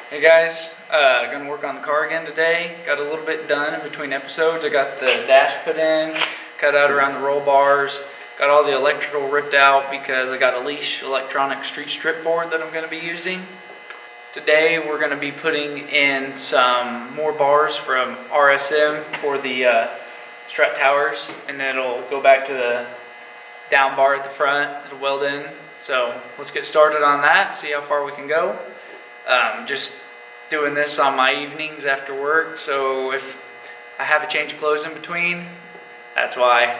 Hey guys, gonna work on the car again today. Got a little bit done in between episodes. I got the dash put in, cut out around the roll bars, got all the electrical ripped out because I got a leash electronic street strip board that I'm gonna be using. Today we're gonna be putting in some more bars from RSM for the strut towers, and then it'll go back to the down bar at the front. It'll weld in. So let's get started on that, see how far we can go. Just doing this on my evenings after work, so if I have a change of clothes in between, that's why.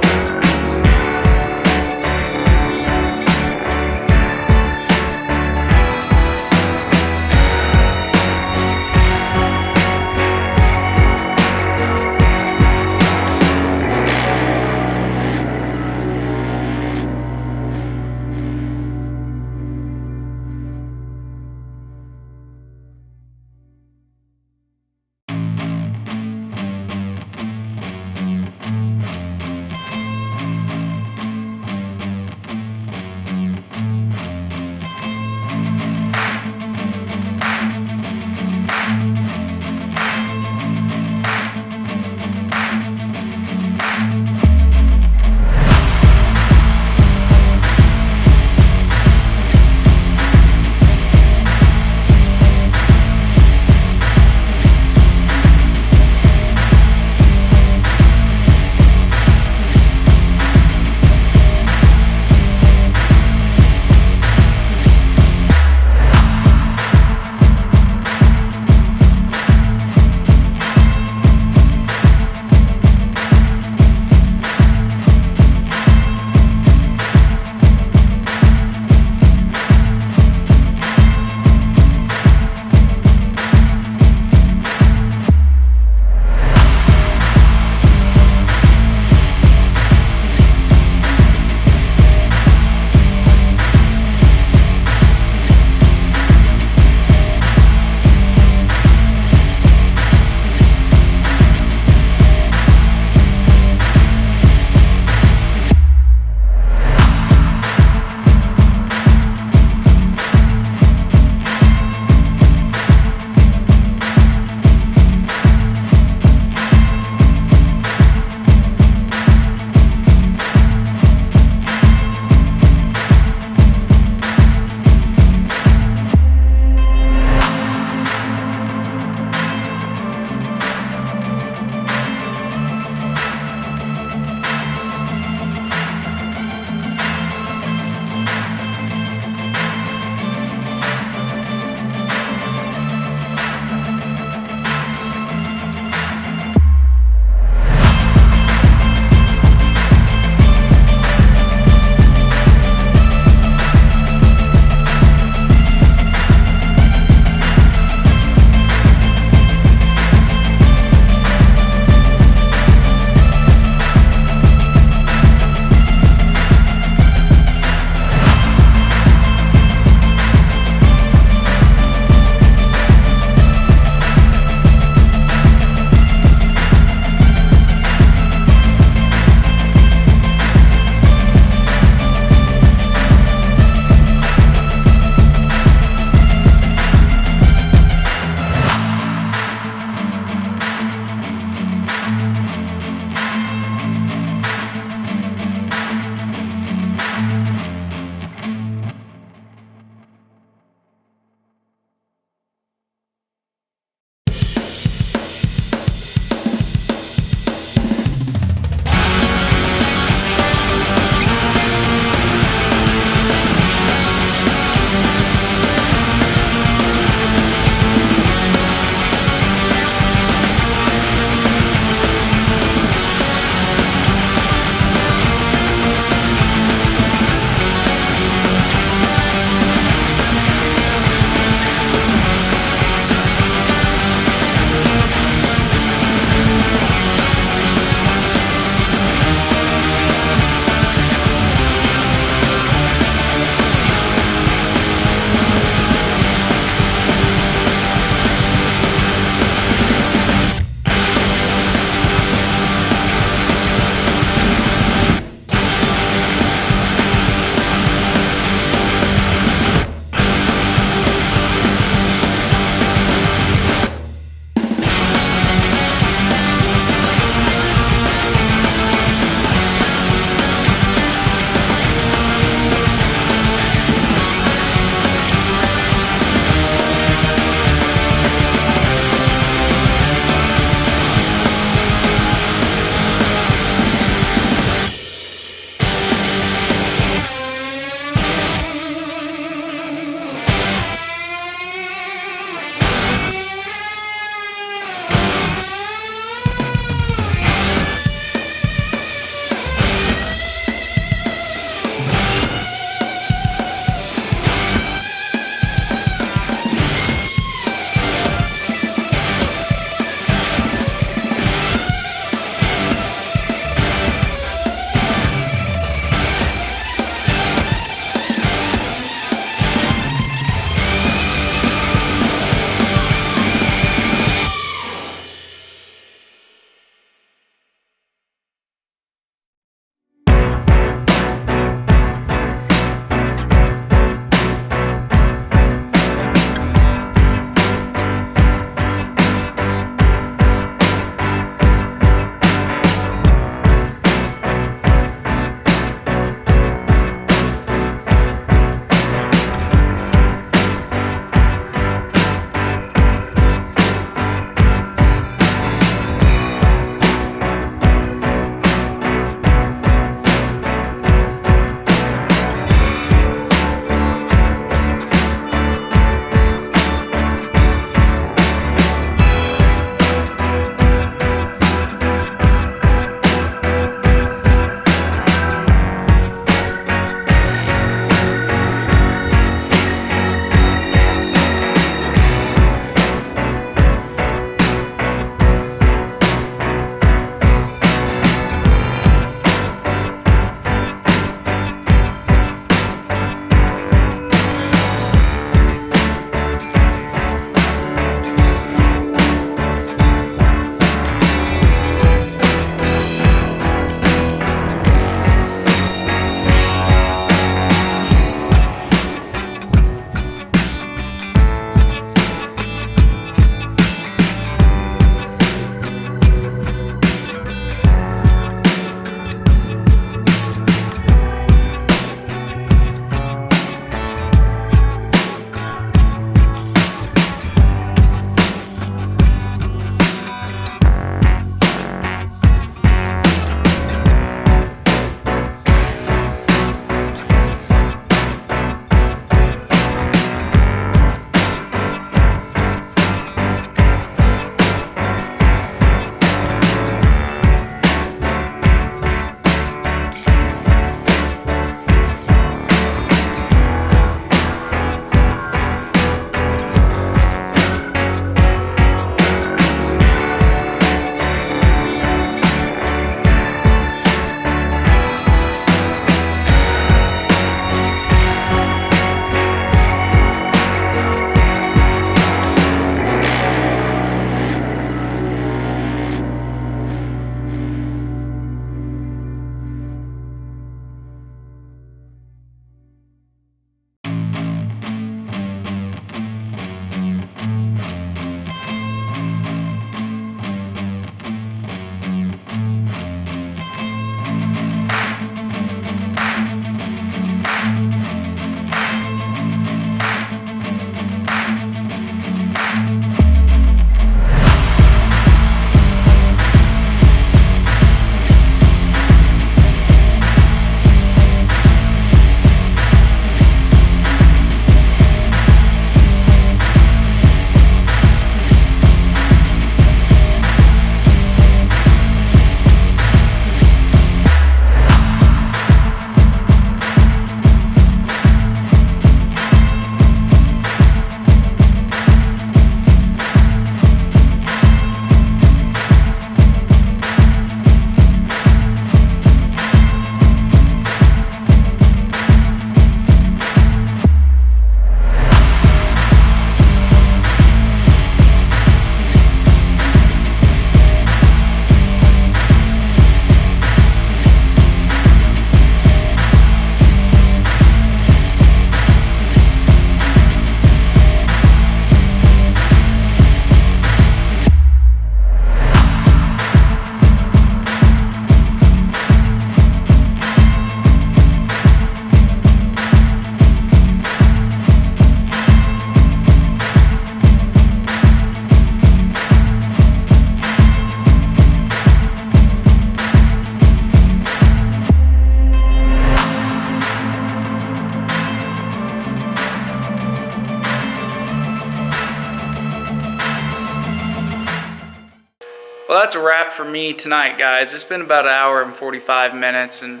that's a wrap for me tonight, guys. It's been about an hour and 45 minutes, and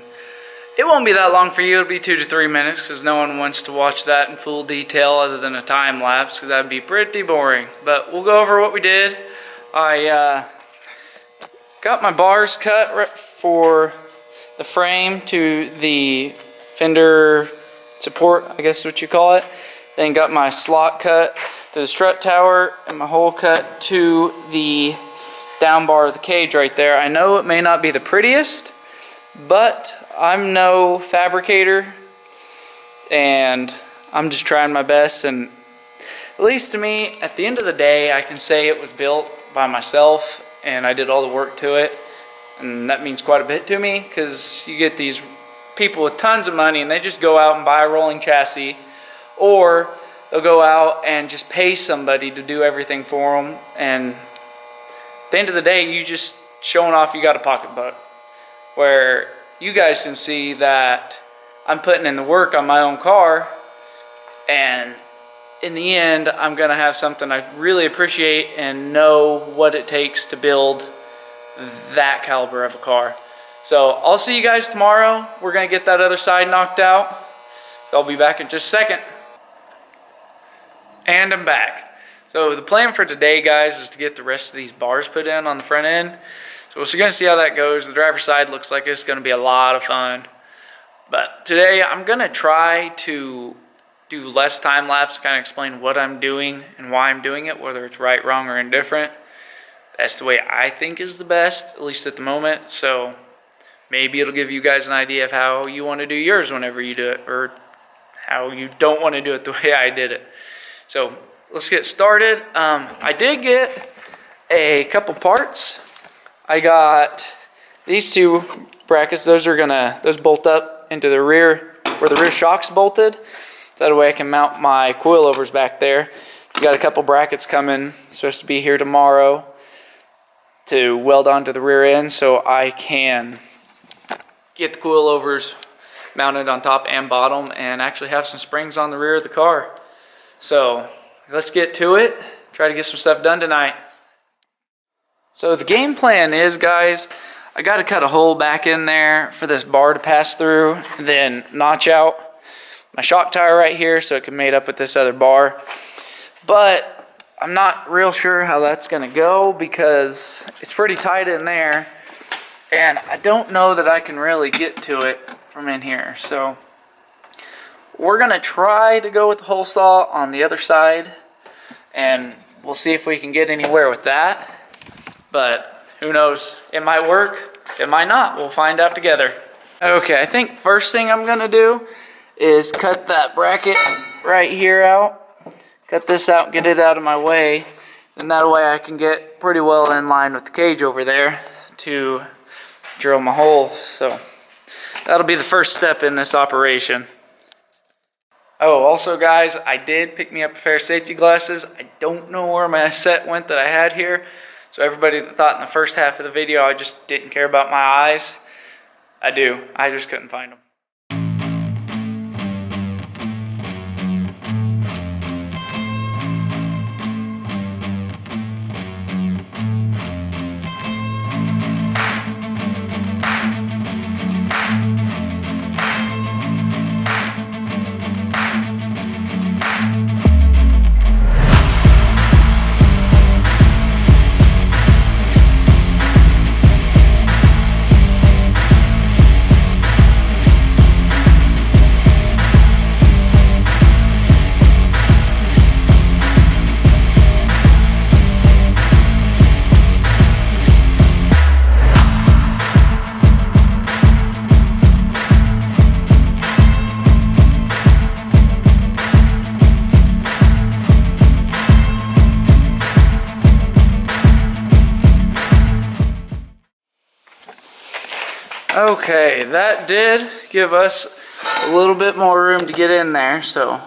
it won't be that long for you. It'll be 2 to 3 minutes because no one wants to watch that in full detail other than a time lapse, because that'd be pretty boring. But we'll go over what we did. I got my bars cut for the frame to the fender support, I guess is what you call it. Then got my slot cut to the strut tower and my hole cut to the down bar of the cage right there. I know it may not be the prettiest, but I'm no fabricator and I'm just trying my best, and at least to me, at the end of the day, I can say it was built by myself and I did all the work to it, and that means quite a bit to me, because you get these people with tons of money and they just go out and buy a rolling chassis, or they'll go out and just pay somebody to do everything for them, and at the end of the day, you just showing off you got a pocketbook, where you guys can see that I'm putting in the work on my own car, and in the end, I'm going to have something I really appreciate and know what it takes to build that caliber of a car. So I'll see you guys tomorrow. We're going to get that other side knocked out. So I'll be back in just a second. And I'm back. So the plan for today, guys, is to get the rest of these bars put in on the front end. So we're going to see how that goes. The driver's side looks like it's going to be a lot of fun. But today I'm going to try to do less time lapse, kind of explain what I'm doing and why I'm doing it, whether it's right, wrong, or indifferent. That's the way I think is the best, at least at the moment. So maybe it'll give you guys an idea of how you want to do yours whenever you do it, or how you don't want to do it the way I did it. So let's get started. I did get a couple parts. I got these two brackets. Those bolt up into the rear where the rear shock's bolted. So that way I can mount my coilovers back there. We got a couple brackets coming. It's supposed to be here tomorrow to weld onto the rear end so I can get the coilovers mounted on top and bottom and actually have some springs on the rear of the car. So let's get to it. Try to get some stuff done tonight. So the game plan is, guys, I got to cut a hole back in there for this bar to pass through, and then notch out my shock tire right here so it can mate up with this other bar. But I'm not real sure how that's going to go because it's pretty tight in there, and I don't know that I can really get to it from in here. So we're going to try to go with the hole saw on the other side, and we'll see if we can get anywhere with that. But who knows? It might work, it might not. We'll find out together. Okay, I think first thing I'm going to do is cut that bracket right here out. Cut this out and get it out of my way. And that way I can get pretty well in line with the cage over there to drill my hole. So that'll be the first step in this operation. Oh, also guys, I did pick me up a pair of safety glasses. I don't know where my set went that I had here. So everybody that thought in the first half of the video I just didn't care about my eyes, I do. I just couldn't find them. Okay, that did give us a little bit more room to get in there, so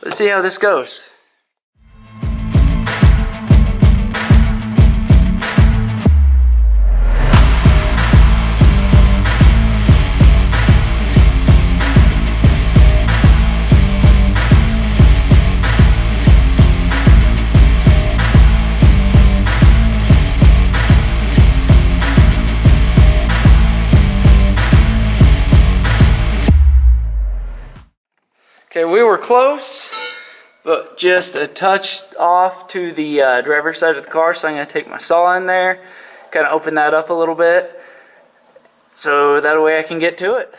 let's see how this goes. Okay, we were close, but just a touch off to the driver's side of the car, so I'm going to take my saw in there, kind of open that up a little bit, so that way I can get to it.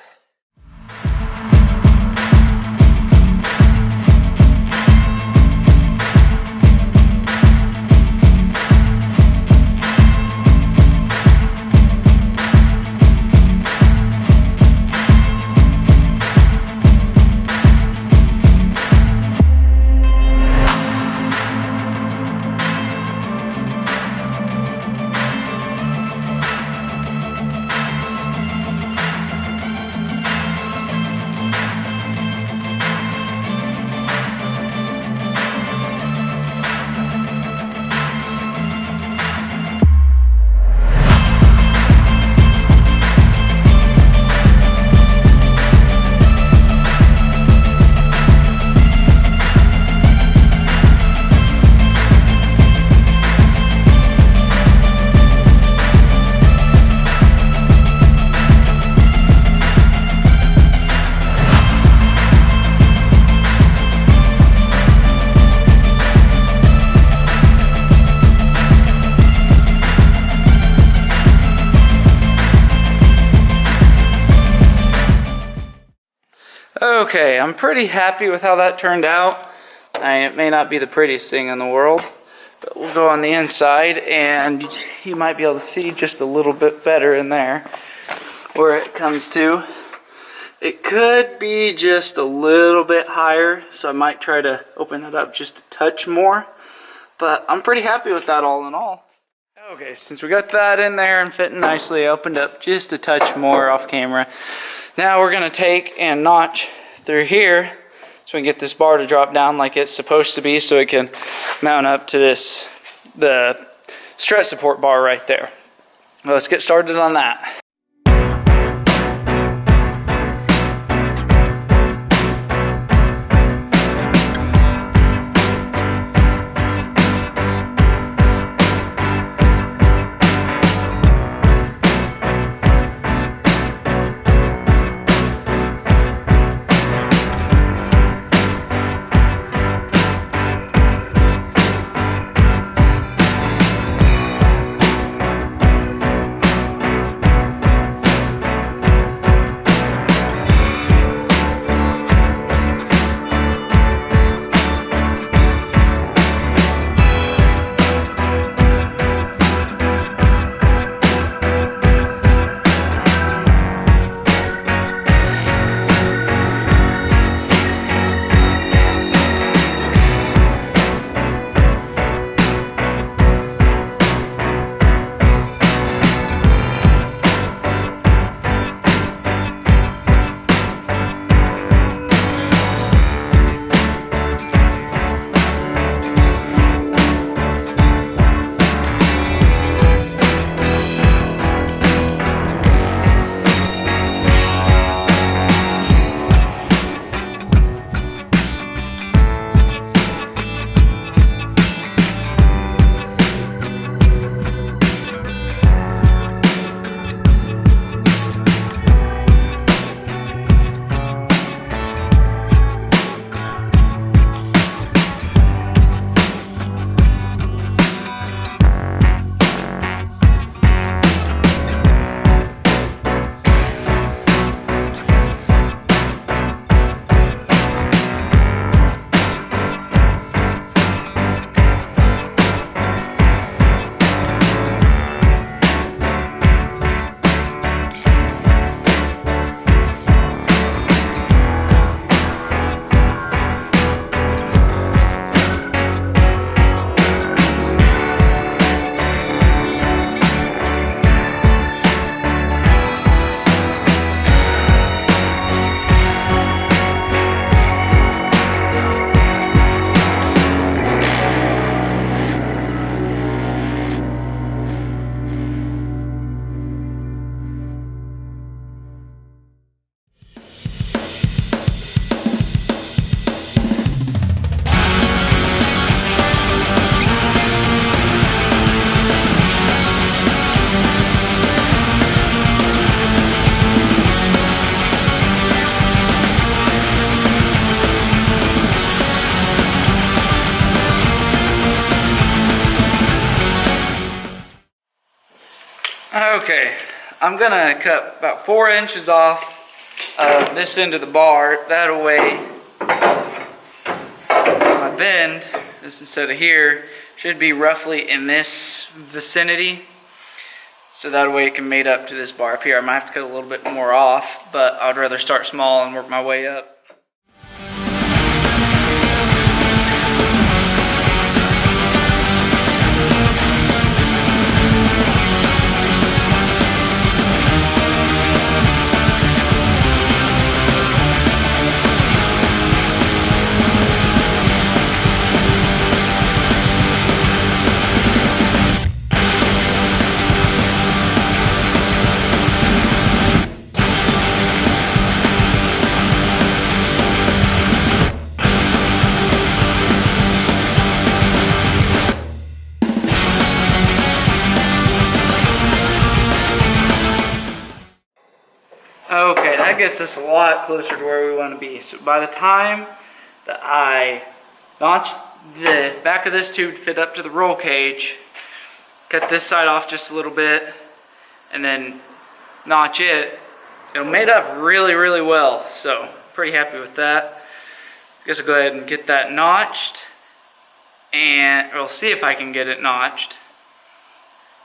Okay, I'm pretty happy with how that turned out. It may not be the prettiest thing in the world, but we'll go on the inside and you might be able to see just a little bit better in there where it comes to. It could be just a little bit higher, so I might try to open it up just a touch more, but I'm pretty happy with that all in all. Okay, since we got that in there and fitting nicely, I opened up just a touch more off camera. Now we're going to take and notch through here so we can get this bar to drop down like it's supposed to be, so it can mount up to the strut support bar right there. Well, let's get started on that. Okay, I'm gonna cut about 4 inches off of this end of the bar. That way my bend, this instead of here, should be roughly in this vicinity. So that way it can mate up to this bar up here. I might have to cut a little bit more off, but I'd rather start small and work my way up. Okay, that gets us a lot closer to where we want to be. So by the time that I notch the back of this tube to fit up to the roll cage, cut this side off just a little bit, and then notch it, it'll mate up really, really well. So pretty happy with that. Guess I'll go ahead and get that notched, and we'll see if I can get it notched,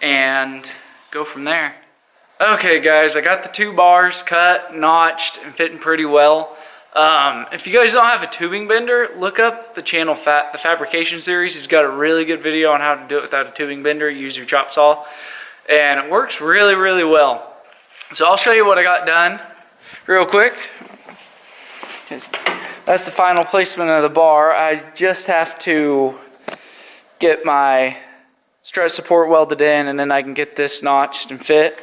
and go from there. Okay guys, I got the 2 bars cut, notched, and fitting pretty well. If you guys don't have a tubing bender, look up the channel the Fabrication Series. He's got a really good video on how to do it without a tubing bender. Use your chop saw, and it works really, really well. So I'll show you what I got done real quick. That's the final placement of the bar. I just have to get my strut support welded in, and then I can get this notched and fit.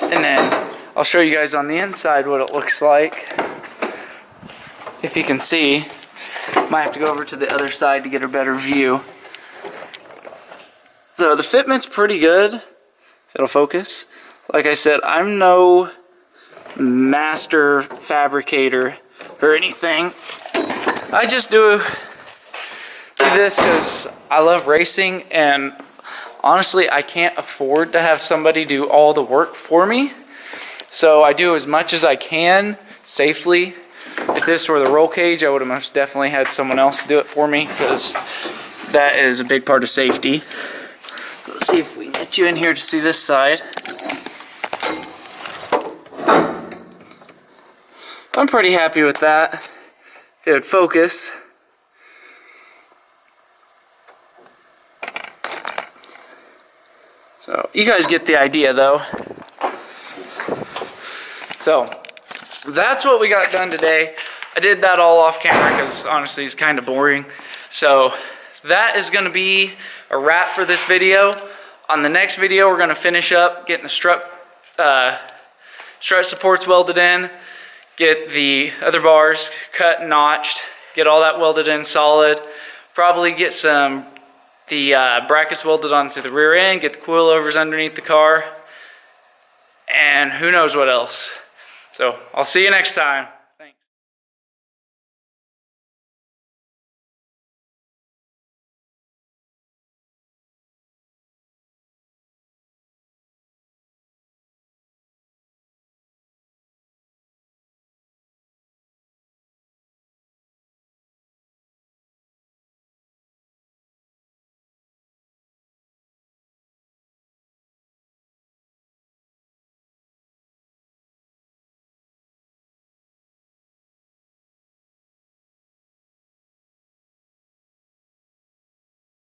And then I'll show you guys on the inside what it looks like. If you can see, might have to go over to the other side to get a better view. So the fitment's pretty good. It'll focus. Like I said, I'm no master fabricator or anything. I just do this because I love racing, and honestly, I can't afford to have somebody do all the work for me. So I do as much as I can safely. If this were the roll cage, I would have most definitely had someone else do it for me, because that is a big part of safety. Let's see if we can get you in here to see this side. I'm pretty happy with that. It would focus. So you guys get the idea though. So that's what we got done today. I did that all off camera because honestly it's kind of boring. So that is going to be a wrap for this video. On the next video we're going to finish up getting the strut supports welded in, get the other bars cut and notched, get all that welded in solid, probably get the brackets welded onto the rear end, get the coilovers underneath the car, and who knows what else. So I'll see you next time.